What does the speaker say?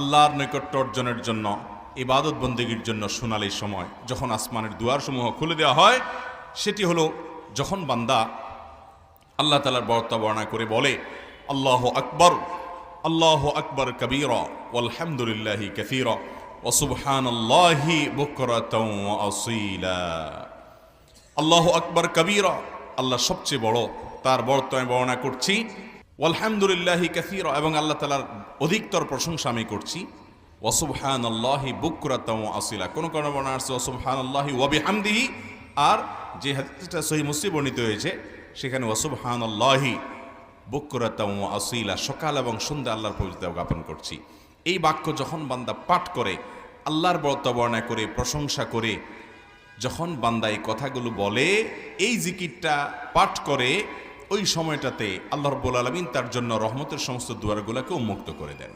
আল্লাহর নৈকট্য অর্জনের জন্য, ইবাদত বন্দেগীর জন্য সোনালি সময়, যখন আসমানের দুয়ারসমূহ খুলে দেওয়া হয়, সেটি হলো যখন বান্দা আল্লাহ তাআলার বর্তা বর্ণনা করে বলে আল্লাহু আকবার কবীরা ওয়ালহামদুলিল্লাহি কাসীরা ওয়া সুবহানাল্লাহি বুকরাতাও ওয়া আসীলা। আল্লাহু আকবার কবীরা, আল্লাহ সবচেয়ে বড়, তার বর্তমানে বর্ণনা করছি। ওয়ালহামদুলিল্লাহি কাসীরা, এবং আল্লাহ তাআলার অধিকতর প্রশংসা আমি করছি। ওয়া সুবহানাল্লাহি বুকরাতাও ওয়া আসীলা, কোন কোন বর্ণনা আছে ওয়া সুবহানাল্লাহি ওয়া বিহামদিহি, আর যে হাদিসটা সহিহ মুসলিম বর্ণিত হয়েছে সেখানে ওয়া সুবহানাল্লাহি বুকরাতাও ওয়া আসীলা, সকাল এবং সন্ধ্যা আল্লাহর পবিত্রতা জ্ঞাপন করছি। এই বাক্য যখন বান্দা পাঠ করে, আল্লাহর বর্তা বর্ণনা করে, প্রশংসা করে, যখন বান্দা এই কথাগুলো বলে, এই জিকিরটা পাঠ করে, ওই সময়টাতে আল্লাহ রাব্বুল আলামিন তার জন্য রহমতের সমস্ত দুয়ারগুলোকে উন্মুক্ত করে দেন।